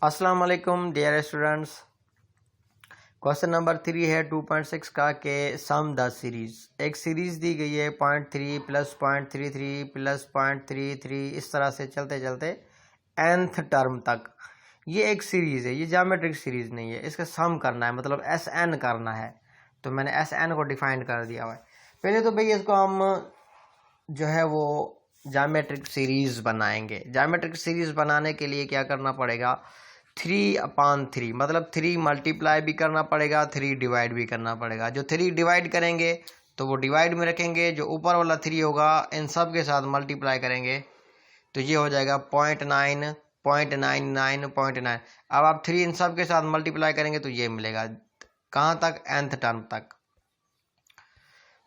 अस्सलाम वालेकुम dear students. Question number 3 है 2.6 का के सम द सीरीज। एक सीरीज दी गई है 0.3 प्लस 0.33 प्लस 0.33 इस तरह से चलते चलते nth टर्म तक। ये एक सीरीज है, ये ज्योमेट्रिक सीरीज नहीं है। इसका सम करना है, मतलब एस एन करना है। तो मैंने एस एन को डिफाइन कर दिया हुआ है। पहले तो भाई इसको हम जो है वो ज्योमेट्रिक सीरीज बनाएंगे। ज्योमेट्रिक सीरीज बनाने के लिए क्या करना पड़ेगा, 3/3 मतलब 3 मल्टीप्लाई भी करना पड़ेगा, 3 डिवाइड भी करना पड़ेगा। जो 3 डिवाइड करेंगे तो वो डिवाइड में रखेंगे, जो ऊपर वाला 3 होगा इन सब के साथ मल्टीप्लाई करेंगे तो ये हो जाएगा 0.9 0.99 0.9। अब आप 3 इन सब के साथ मल्टीप्लाई करेंगे तो ये मिलेगा कहाँ तक, nth टर्म तक।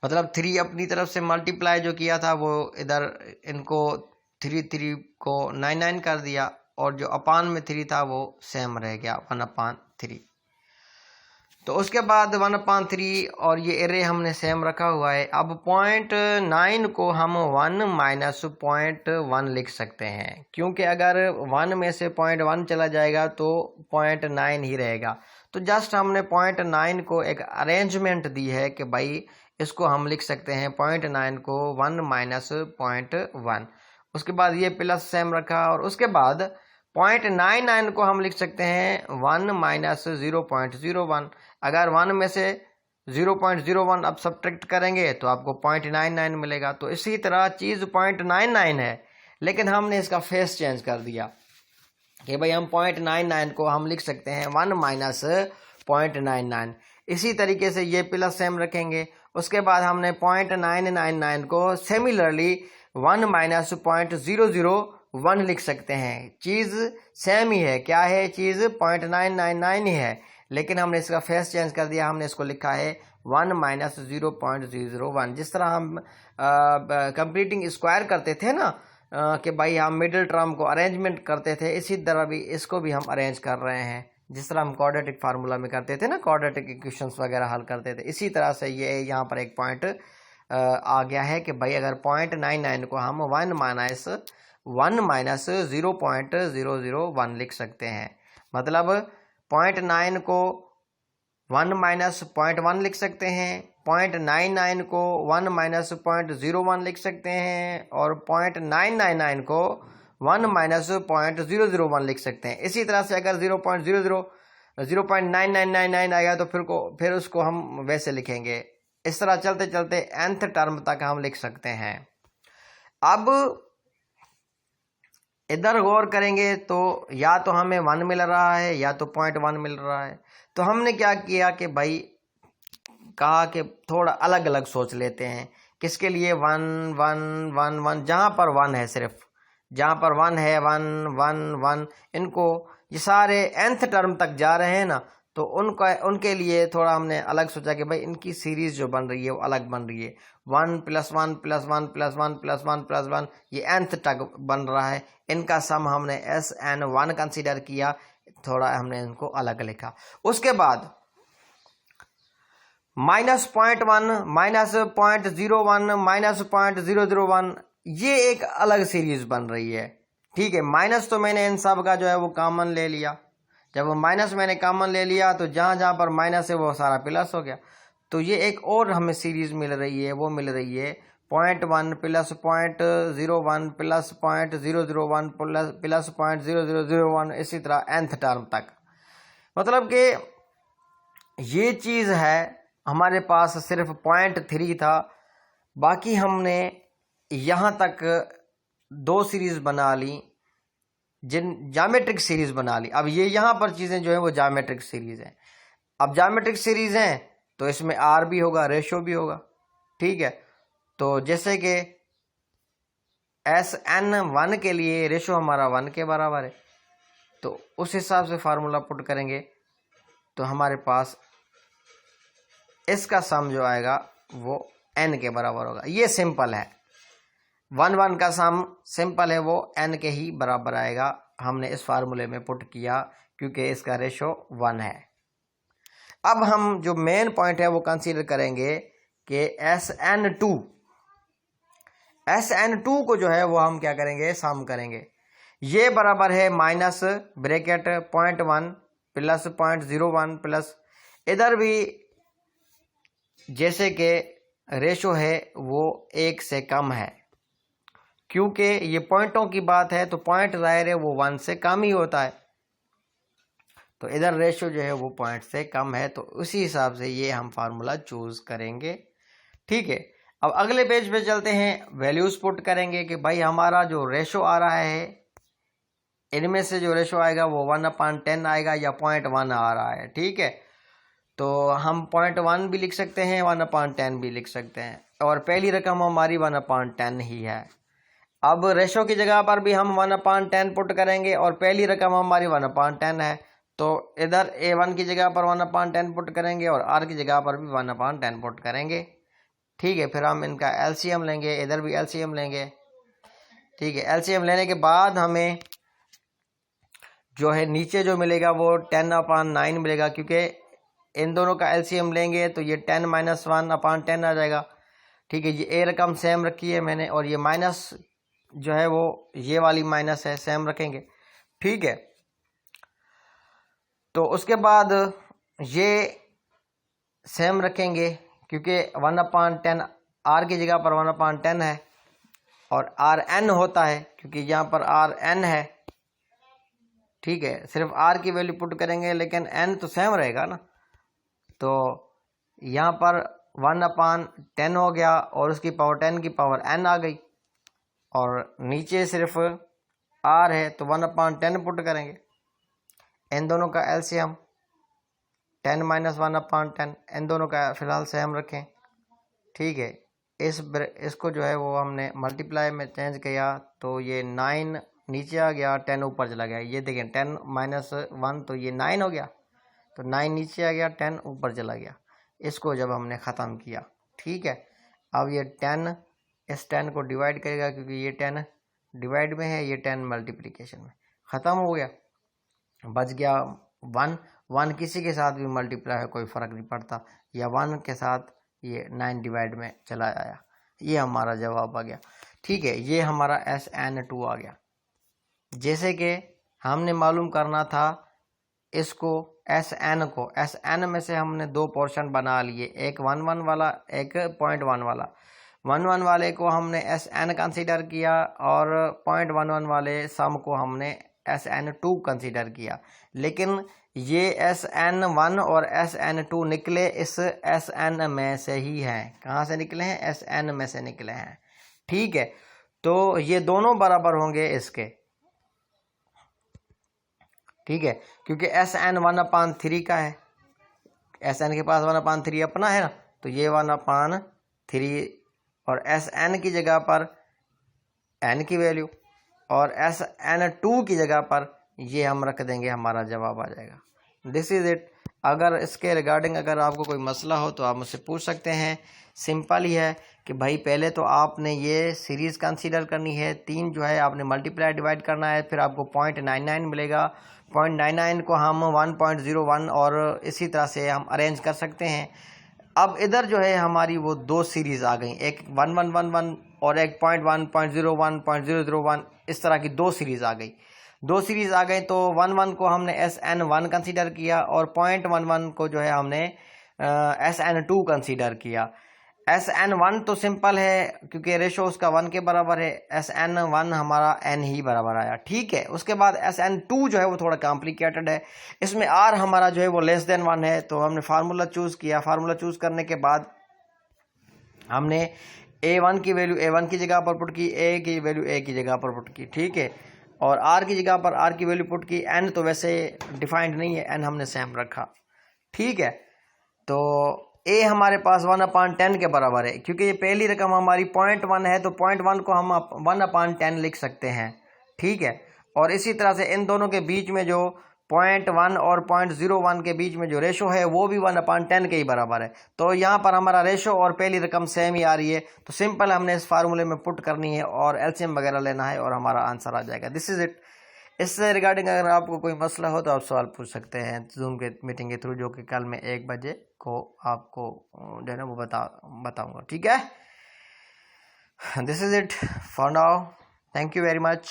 मतलब 3 अपनी तरफ से मल्टीप्लाई जो किया था वो इधर इनको 3 को 9 कर दिया, और जो अपान में 3 था वो सेम रह गया 1/3। तो उसके बाद 1/3 और ये एरे हमने सेम रखा हुआ है। अब 0.9 को हम 1 माइनस 0.1 लिख सकते हैं, क्योंकि अगर 1 में से 0.1 चला जाएगा तो 0.9 ही रहेगा। तो जस्ट हमने 0.9 को एक अरेंजमेंट दी है कि भाई इसको हम लिख सकते हैं 0.9 को 1 माइनस 0.1। उसके बाद ये प्लस सेम रखा, और उसके बाद 0.99 को हम लिख सकते हैं 1 माइनस 0.01। अगर 1 में से 0.01 अब सब्ट्रैक्ट करेंगे तो आपको 0.99 मिलेगा। तो इसी तरह चीज़ 0.99 है, लेकिन हमने इसका फेस चेंज कर दिया कि भाई हम 0.99 को हम लिख सकते हैं 1 माइनस 0.99। इसी तरीके से ये प्लस सेम रखेंगे। उसके बाद हमने 0.999 को सिमिलरली 1 माइनस 0.001 लिख सकते हैं। चीज़ सेम ही है, क्या है चीज़ 0.999 ही है, लेकिन हमने इसका फेस चेंज कर दिया। हमने इसको लिखा है 1 माइनस 0.001। जिस तरह हम कंप्लीटिंग स्क्वायर करते थे ना कि भाई हम मिडिल टर्म को अरेंजमेंट करते थे, इसी तरह भी इसको भी हम अरेंज कर रहे हैं। जिस तरह हम क्वाड्रेटिक फार्मूला में करते थे ना, क्वाड्रेटिक इक्वेशंस वगैरह हल करते थे, इसी तरह से ये यहाँ पर एक पॉइंट आ गया है कि भाई अगर 0.99 को हम 1 माइनस 0.001 लिख सकते हैं। मतलब 0.9 को 1 माइनस 0.1 लिख सकते हैं, 0.99 को 1 माइनस 0.01 लिख सकते हैं, और 0.999 को 1 माइनस 0.001 लिख सकते हैं। इसी तरह से अगर 0.9999 आएगा तो फिर उसको हम वैसे लिखेंगे। इस तरह चलते चलते nth टर्म तक हम लिख सकते हैं। अब इधर गौर करेंगे तो या तो हमें 1 मिल रहा है या तो 0.1 मिल रहा है। तो हमने क्या किया कि भाई कहा कि थोड़ा अलग अलग सोच लेते हैं। किसके लिए 1 1 1 1, जहाँ पर 1 है, सिर्फ जहाँ पर 1 है 1 1 1, इनको ये सारे nth टर्म तक जा रहे हैं ना, तो उनके लिए थोड़ा हमने अलग सोचा कि भाई इनकी सीरीज जो बन रही है वो अलग बन रही है। 1 plus 1 plus 1 plus 1 plus 1 plus 1, ये nth तक बन रहा है। इनका सम हमने SN1 कंसीडर किया, थोड़ा हमने इनको अलग लिखा। उसके बाद -0.1 -0.01 -0.001, ये एक अलग सीरीज बन रही है। ठीक है, माइनस तो मैंने इन सब का जो है वो कॉमन ले लिया। जब वो माइनस मैंने कॉमन ले लिया तो जहाँ जहाँ पर माइनस है वो सारा प्लस हो गया। तो ये एक और हमें सीरीज मिल रही है, वो मिल रही है 0.1 प्लस 0.01 प्लस 0.001 प्लस 0.0001, इसी तरह nth टर्म तक। मतलब कि ये चीज़ है, हमारे पास सिर्फ 0.3 था, बाकी हमने यहाँ तक 2 सीरीज बना ली, जिन ज्योमेट्रिक सीरीज बना ली। अब ये यहाँ पर चीज़ें जो है वो ज्योमेट्रिक सीरीज हैं। अब ज्योमेट्रिक सीरीज हैं तो इसमें आर भी होगा, रेशो भी होगा। ठीक है, तो जैसे कि SN1 के लिए रेशो हमारा 1 के बराबर है, तो उस हिसाब से फार्मूला पुट करेंगे तो हमारे पास इसका सम जो आएगा वो n के बराबर होगा। ये सिंपल है, 1 1 का सम सिंपल है, वो n के ही बराबर आएगा। हमने इस फार्मूले में पुट किया क्योंकि इसका रेशो 1 है। अब हम जो मेन पॉइंट है वो कंसीडर करेंगे कि SN2 को जो है वो हम क्या करेंगे, सम करेंगे। ये बराबर है माइनस ब्रैकेट 0.1 प्लस 0.01 प्लस इधर भी जैसे कि रेशो है वो 1 से कम है, क्योंकि ये पॉइंटों की बात है तो पॉइंट जाहिर है वो 1 से कम ही होता है, तो इधर रेशो जो है वो पॉइंट से कम है, तो उसी हिसाब से ये हम फार्मूला चूज करेंगे। ठीक है, अब अगले पेज पे चलते हैं, वैल्यूज पुट करेंगे कि भाई हमारा जो रेशो आ रहा है इनमें से जो रेशो आएगा वो 1/10 आएगा या 0.1 आ रहा है। ठीक है, तो हम 0.1 भी लिख सकते हैं, 1/10 भी लिख सकते हैं, और पहली रकम हमारी 1/10 ही है। अब रेशो की जगह पर भी हम 1/10 पुट करेंगे और पहली रकम हमारी 1/10 है, तो इधर A1 की जगह पर 1/10 पुट करेंगे और R की जगह पर भी 1/10 पुट करेंगे। ठीक है, फिर हम इनका LCM लेंगे, इधर भी LCM लेंगे। ठीक है, LCM लेने के बाद हमें जो है नीचे जो मिलेगा वो 10/9 मिलेगा, क्योंकि इन दोनों का LCM लेंगे तो ये 10 - 1/10 आ जाएगा। ठीक है, ये A रकम सेम रखी है मैंने, और ये माइनस जो है वो ये वाली माइनस है, सेम रखेंगे। ठीक है, तो उसके बाद ये सेम रखेंगे क्योंकि 1/10 R की जगह पर 1/10 है और Rn होता है क्योंकि यहाँ पर Rn है। ठीक है, सिर्फ R की वैल्यू पुट करेंगे लेकिन n तो सेम रहेगा ना, तो यहाँ पर 1/10 हो गया और उसकी पावर 10 की पावर n आ गई, और नीचे सिर्फ R है तो 1/10 पुट करेंगे। इन दोनों का LCM 10 - 1/10, इन दोनों का फिलहाल सेम रखें। ठीक है, इसको जो है वो हमने मल्टीप्लाई में चेंज किया तो ये 9 नीचे आ गया, 10 ऊपर चला गया। ये देखें 10 - 1 तो ये 9 हो गया, तो 9 नीचे आ गया, 10 ऊपर चला गया। इसको जब हमने ख़त्म किया, ठीक है, अब ये 10 इस 10 को डिवाइड करेगा क्योंकि ये 10 डिवाइड में है, ये 10 मल्टीप्लिकेशन में, ख़त्म हो गया, बच गया 1। 1 किसी के साथ भी मल्टीप्लाई है कोई फ़र्क नहीं पड़ता, या 1 के साथ ये 9 डिवाइड में चला आया, ये हमारा जवाब आ गया। ठीक है, ये हमारा SN2 आ गया। जैसे कि हमने मालूम करना था इसको SN को, SN में से हमने दो पोर्शन बना लिए, एक 1/1 वाला, एक 0.1 वाला। 1/1 वाले को हमने SN कंसीडर किया और 0.11 वाले सम को हमने SN2 कंसीडर किया, लेकिन ये SN1 और SN2 निकले इस SN में से ही हैं। कहाँ से निकले हैं? SN में से निकले हैं। ठीक है, तो ये दोनों बराबर होंगे इसके। ठीक है, क्योंकि SN 1/3 का है, SN के पास 1/3 अपना है ना, तो ये 1/3 और SN की जगह पर N की वैल्यू और SN2 की जगह पर ये हम रख देंगे, हमारा जवाब आ जाएगा। This is it. अगर इसके रिगार्डिंग अगर आपको कोई मसला हो तो आप मुझसे पूछ सकते हैं। सिंपल ही है कि भाई पहले तो आपने ये सीरीज़ कंसीडर करनी है, 3 जो है आपने मल्टीप्लाई डिवाइड करना है, फिर आपको 0.99 मिलेगा। 0.99 को हम 1.01 और इसी तरह से हम अरेंज कर सकते हैं। अब इधर जो है हमारी वो दो सीरीज़ आ गई, एक 1111 और एक 0.1, 0.01, 0.001, इस तरह की दो सीरीज़ आ गई। दो सीरीज़ आ गई तो 1/1 को हमने SN1 कंसीडर किया और 0.11 को जो है हमने SN2 कंसीडर किया। SN1 तो सिंपल है क्योंकि रेशो उसका 1 के बराबर है, SN1 हमारा n ही बराबर आया। ठीक है, उसके बाद SN2 जो है वो थोड़ा कॉम्प्लिकेटेड है, इसमें R हमारा जो है वो लेस देन 1 है, तो हमने फार्मूला चूज़ किया। फार्मूला चूज़ करने के बाद हमने A1 की वैल्यू A1 की जगह पर पुट की, A की वैल्यू A की जगह पर पुट की। ठीक है, और R की जगह पर R की वैल्यू पुट की। N तो वैसे डिफाइंड नहीं है, N हमने सेम रखा। ठीक है, तो A हमारे पास 1/10 के बराबर है, क्योंकि ये पहली रकम हमारी 0.1 है तो 0.1 को हम 1/10 लिख सकते हैं। ठीक है, और इसी तरह से इन दोनों के बीच में जो 0.1 और 0.01 के बीच में जो रेशो है वो भी 1/10 के ही बराबर है, तो यहाँ पर हमारा रेशो और पहली रकम सेम ही आ रही है, तो सिंपल हमने इस फार्मूले में पुट करनी है और LCM वगैरह लेना है और हमारा आंसर आ जाएगा। This is it. इससे रिगार्डिंग अगर आपको कोई मसला हो तो आप सवाल पूछ सकते हैं जूम के मीटिंग के थ्रू, जो कि कल मैं 1 बजे को आपको जो है ना वो बताऊंगा। ठीक है, this is it for now, thank you very much.